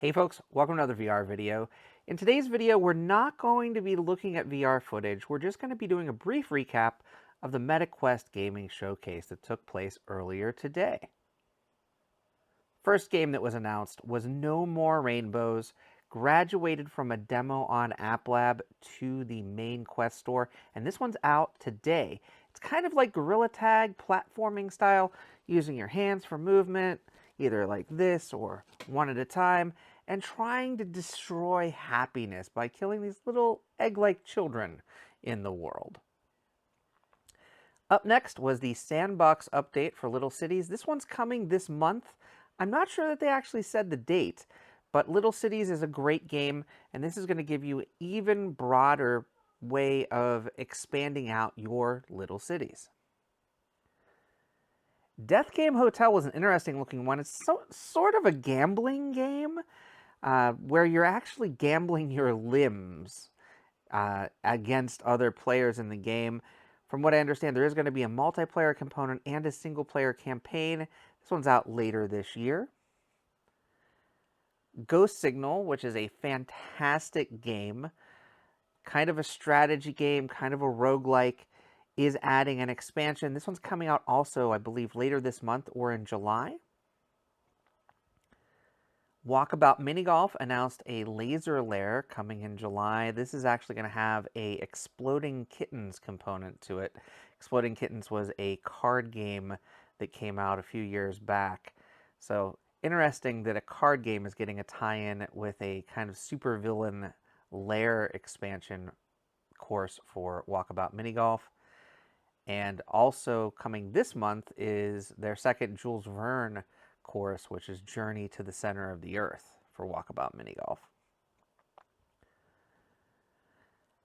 Hey folks, welcome to another VR video. In today's video, we're not going to be looking at VR footage. We're just going to be doing a brief recap of the MetaQuest gaming showcase that took place earlier today. First game that was announced was No More Rainbows, graduated from a demo on App Lab to the main Quest store, and this one's out today. It's kind of like Gorilla Tag platforming style, using your hands for movement, either like this or one at a time, and trying to destroy happiness by killing these little egg-like children in the world. Up next was the Sandbox update for Little Cities. This one's coming this month. I'm not sure that they actually said the date, but Little Cities is a great game, and this is going to give you an even broader way of expanding out your little cities. Death Game Hotel was an interesting looking one. It's sort of a gambling game where you're actually gambling your limbs against other players in the game. From what I understand, there is going to be a multiplayer component and a single-player campaign. This one's out later this year. Ghost Signal, which is a fantastic game, kind of a strategy game, kind of a roguelike, is adding an expansion. This one's coming out also, I believe, later this month or in July. Walkabout Mini Golf announced a laser lair coming in July. This is actually going to have a Exploding Kittens component to it. Exploding Kittens was a card game that came out a few years back. So interesting that a card game is getting a tie-in with a kind of supervillain lair expansion course for Walkabout Mini Golf. And also coming this month is their second Jules Verne course, which is Journey to the Center of the Earth for Walkabout Mini Golf.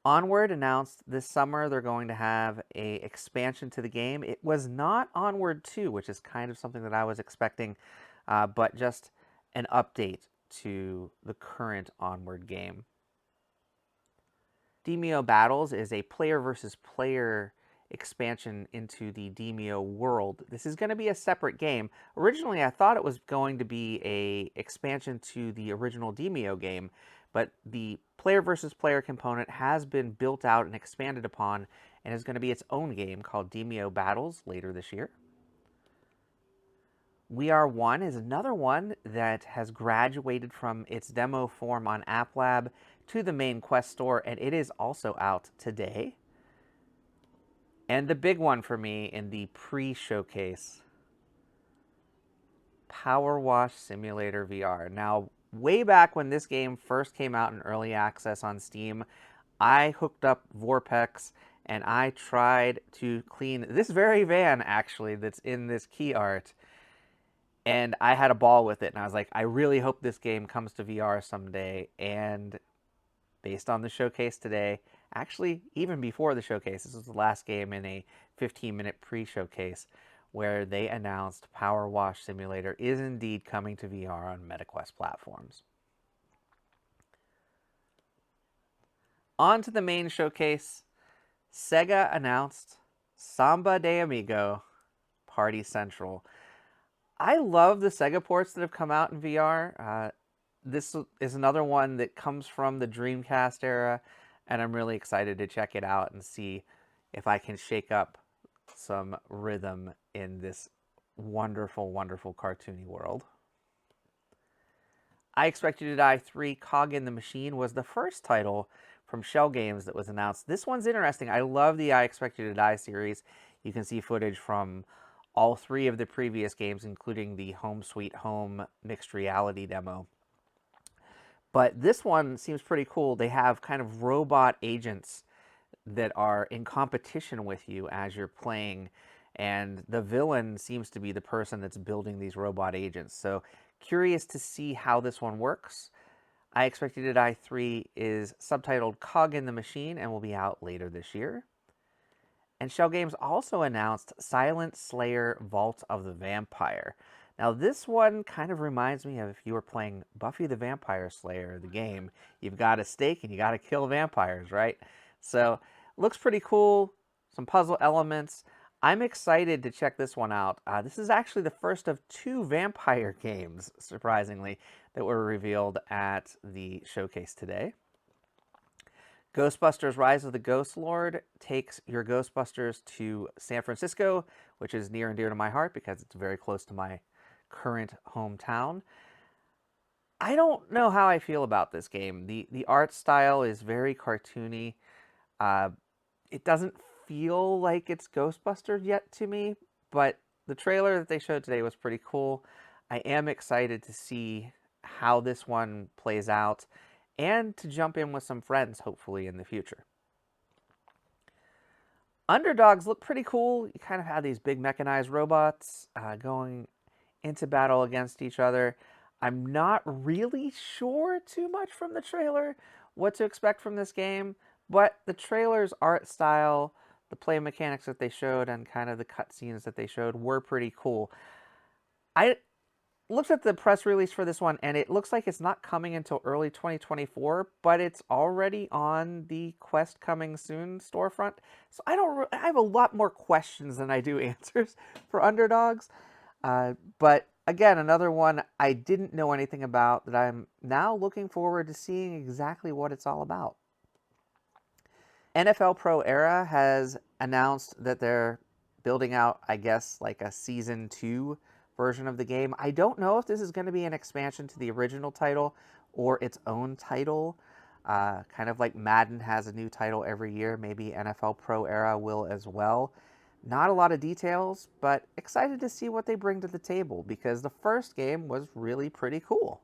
Onward announced this summer they're going to have a expansion to the game. It was not Onward 2, which is kind of something that I was expecting, but just an update to the current Onward game. Demio Battles is a player versus player expansion into the demio world. This is going to be a separate game. Originally, I thought it was going to be a expansion to the original demio game, but the player versus player component has been built out and expanded upon and is going to be its own game called Demio Battles later this year. We Are One is another one that has graduated from its demo form on App Lab to the main Quest store, and it is also out today. And the big one for me in the pre-showcase, Power Wash Simulator VR. Now, way back when this game first came out in early access on Steam, I hooked up Vorpex and I tried to clean this very van, actually, that's in this key art. And I had a ball with it, and I was like, I really hope this game comes to VR someday. And based on the showcase today, actually, even before the showcase, this was the last game in a 15-minute pre-showcase where they announced Power Wash Simulator is indeed coming to VR on MetaQuest platforms. On to the main showcase, Sega announced Samba de Amigo Party Central. I love the Sega ports that have come out in VR. This is another one that comes from the Dreamcast era, and I'm really excited to check it out and see if I can shake up some rhythm in this wonderful, wonderful cartoony world. I Expect You to Die 3 Cog in the Machine was the first title from Shell Games that was announced. This one's interesting. I love the I Expect You to Die series. You can see footage from all three of the previous games, including the Home Sweet Home mixed reality demo. But this one seems pretty cool. They have kind of robot agents that are in competition with you as you're playing, and the villain seems to be the person that's building these robot agents. So curious to see how this one works. I Expect You to Die 3 is subtitled Cog in the Machine and will be out later this year. And Shell Games also announced Silent Slayer Vault of the Vampire. Now this one kind of reminds me of if you were playing Buffy the Vampire Slayer, the game. You've got a stake and you got to kill vampires, right? So looks pretty cool, some puzzle elements. I'm excited to check this one out. This is actually the first of two vampire games, surprisingly. that were revealed at the showcase today. Ghostbusters Rise of the Ghost Lord takes your Ghostbusters to San Francisco, which is near and dear to my heart because it's very close to my current hometown. I don't know how I feel about this game. The art style is very cartoony. Uh, it doesn't feel like it's Ghostbusters yet to me, but the trailer that they showed today was pretty cool. I am excited to see how this one plays out and to jump in with some friends, hopefully, in the future. Underdogs look pretty cool. You kind of have these big mechanized robots going into battle against each other. I'm not really sure too much from the trailer what to expect from this game, but the trailer's art style, the play mechanics that they showed, and kind of the cutscenes that they showed were pretty cool. I looked at the press release for this one, and it looks like it's not coming until early 2024, but it's already on the Quest Coming Soon storefront. So I have a lot more questions than I do answers for Underdogs. But again, another one I didn't know anything about that I'm now looking forward to seeing exactly what it's all about. NFL Pro Era has announced that they're building out, I guess, like a Season 2 version of the game. I don't know if this is going to be an expansion to the original title or its own title. Kind of like Madden has a new title every year, maybe NFL Pro Era will as well. Not a lot of details, but excited to see what they bring to the table because the first game was really pretty cool.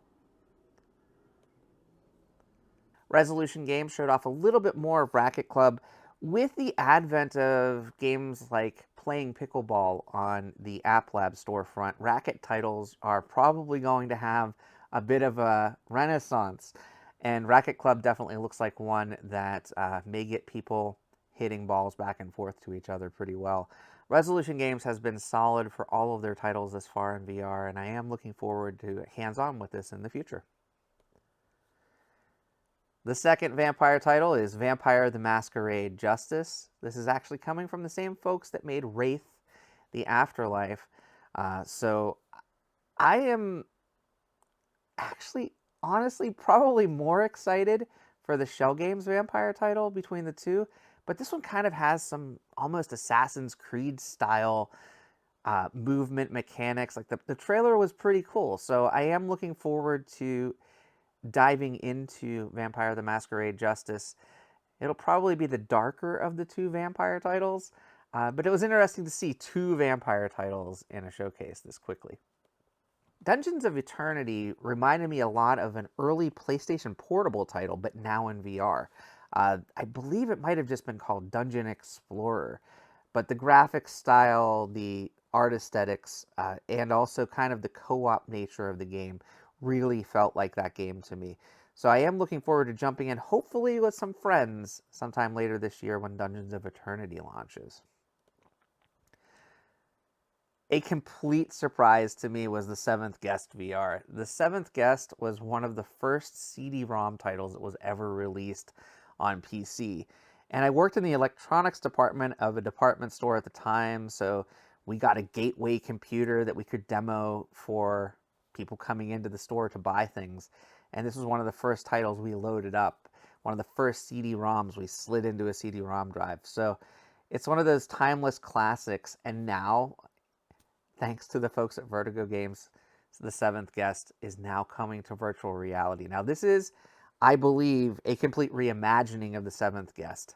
Resolution Games showed off a little bit more of Racket Club with the advent of games like playing pickleball on the App Lab storefront. Racket titles are probably going to have a bit of a renaissance, and Racket Club definitely looks like one that may get people hitting balls back and forth to each other pretty well. Resolution Games has been solid for all of their titles this far in VR, and I am looking forward to hands-on with this in the future. The second vampire title is Vampire the Masquerade Justice. This is actually coming from the same folks that made Wraith the Afterlife. So I am actually, honestly, probably more excited for the Shell Games vampire title between the two. But this one kind of has some almost Assassin's Creed style movement mechanics. Like the trailer was pretty cool. So I am looking forward to diving into Vampire the Masquerade Justice. It'll probably be the darker of the two vampire titles, but it was interesting to see two vampire titles in a showcase this quickly. Dungeons of Eternity reminded me a lot of an early PlayStation Portable title, but now in VR. I believe it might have just been called Dungeon Explorer, but the graphics style, the art aesthetics, and also kind of the co-op nature of the game really felt like that game to me. So I am looking forward to jumping in, hopefully with some friends, sometime later this year when Dungeons of Eternity launches. A complete surprise to me was the Seventh Guest VR. The Seventh Guest was one of the first CD-ROM titles that was ever released on PC. And I worked in the electronics department of a department store at the time, so we got a gateway computer that we could demo for people coming into the store to buy things. And this was one of the first titles we loaded up, one of the first CD-ROMs we slid into a CD-ROM drive. So it's one of those timeless classics, and now, thanks to the folks at Vertigo Games, the Seventh Guest is now coming to virtual reality. Now, this is, I believe, a complete reimagining of the Seventh Guest,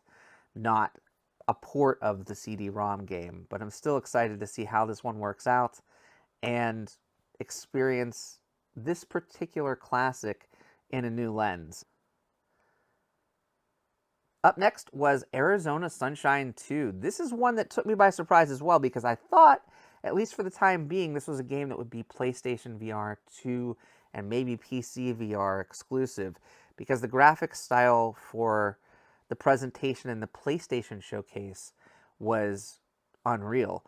not a port of the CD-ROM game, but I'm still excited to see how this one works out and experience this particular classic in a new lens. Up next was Arizona Sunshine 2. This is one that took me by surprise as well because I thought, at least for the time being, this was a game that would be PlayStation VR 2 and maybe PC VR exclusive because the graphics style for the presentation in the PlayStation showcase was unreal.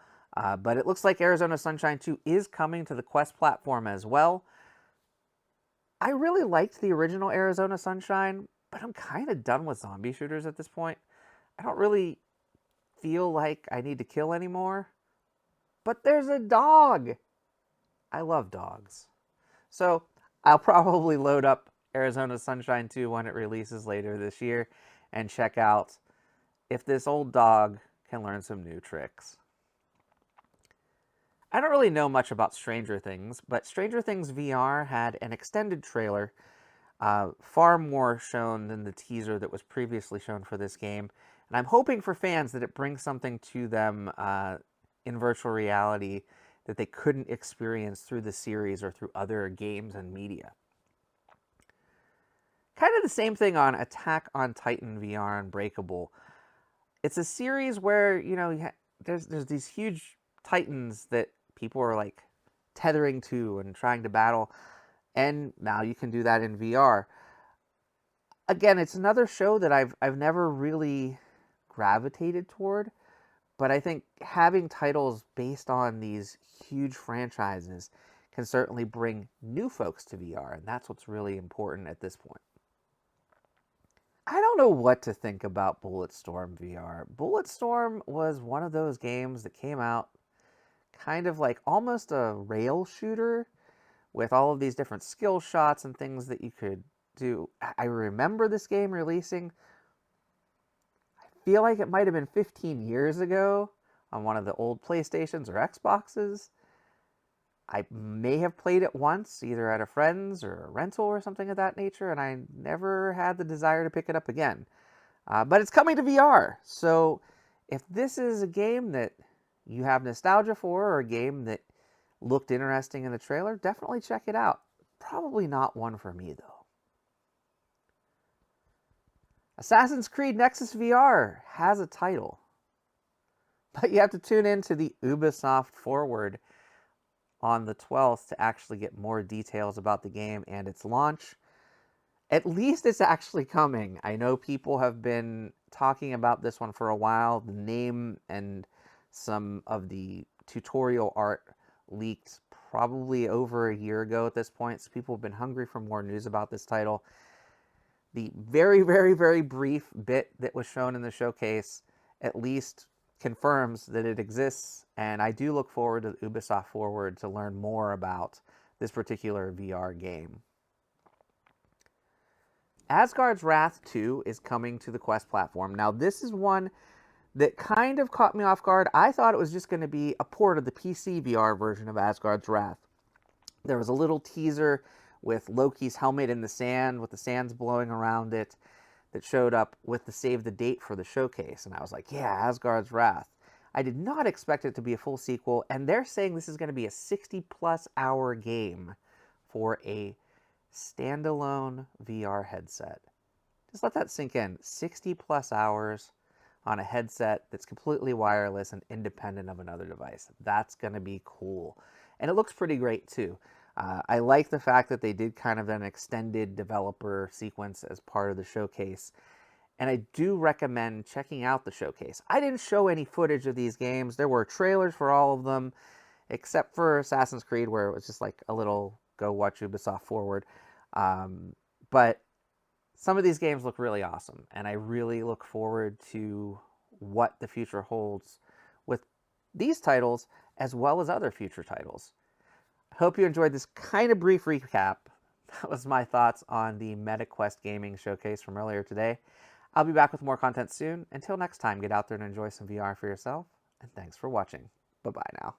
But it looks like Arizona Sunshine 2 is coming to the Quest platform as well. I really liked the original Arizona Sunshine, but I'm kind of done with zombie shooters at this point. I don't really feel like I need to kill anymore. But there's a dog! I love dogs. So I'll probably load up Arizona Sunshine 2 when it releases later this year and check out if this old dog can learn some new tricks. I don't really know much about Stranger Things, but Stranger Things VR had an extended trailer, far more shown than the teaser that was previously shown for this game. And I'm hoping for fans that it brings something to them in virtual reality that they couldn't experience through the series or through other games and media. Kind of the same thing on Attack on Titan VR Unbreakable. It's a series where, you know, there's these huge titans that people are like tethering to and trying to battle, and now you can do that in VR. Again, it's another show that I've never really gravitated toward, but I think having titles based on these huge franchises can certainly bring new folks to VR, and that's what's really important at this point. I don't know what to think about Bulletstorm VR. Bulletstorm was one of those games that came out kind of like almost a rail shooter with all of these different skill shots and things that you could do. I remember this game releasing, I feel like it might have been 15 years ago on one of the old PlayStations or Xboxes. I may have played it once, either at a friend's or a rental or something of that nature, and I never had the desire to pick it up again. But it's coming to VR, so if this is a game that you have nostalgia for, or a game that looked interesting in the trailer, definitely check it out. Probably not one for me, though. Assassin's Creed Nexus VR has a title, but you have to tune in to the Ubisoft Forward on the 12th to actually get more details about the game and its launch. At least it's actually coming. I know people have been talking about this one for a while. The name and some of the tutorial art leaked probably over a year ago at this point, so people have been hungry for more news about this title. The very, very, very brief bit that was shown in the showcase at least confirms that it exists, and I do look forward to the Ubisoft Forward to learn more about this particular VR game. Asgards Wrath 2 is coming to the Quest platform. Now, this is one that kind of caught me off guard. I thought it was just going to be a port of the PC VR version of Asgards Wrath. There was a little teaser with Loki's helmet in the sand, with the sands blowing around it, that showed up with the save the date for the showcase. And I was like, yeah, Asgard's Wrath. I did not expect it to be a full sequel, and they're saying this is going to be a 60-plus hour game for a standalone VR headset. Just let that sink in. 60-plus hours on a headset that's completely wireless and independent of another device. That's going to be cool. And it looks pretty great, too. I like the fact that they did kind of an extended developer sequence as part of the showcase. And I do recommend checking out the showcase. I didn't show any footage of these games. There were trailers for all of them, except for Assassin's Creed, where it was just like a little go watch Ubisoft Forward. But some of these games look really awesome, and I really look forward to what the future holds with these titles as well as other future titles. I hope you enjoyed this kind of brief recap. That was my thoughts on the MetaQuest Gaming Showcase from earlier today. I'll be back with more content soon. Until next time, get out there and enjoy some VR for yourself, and thanks for watching. Bye-bye now.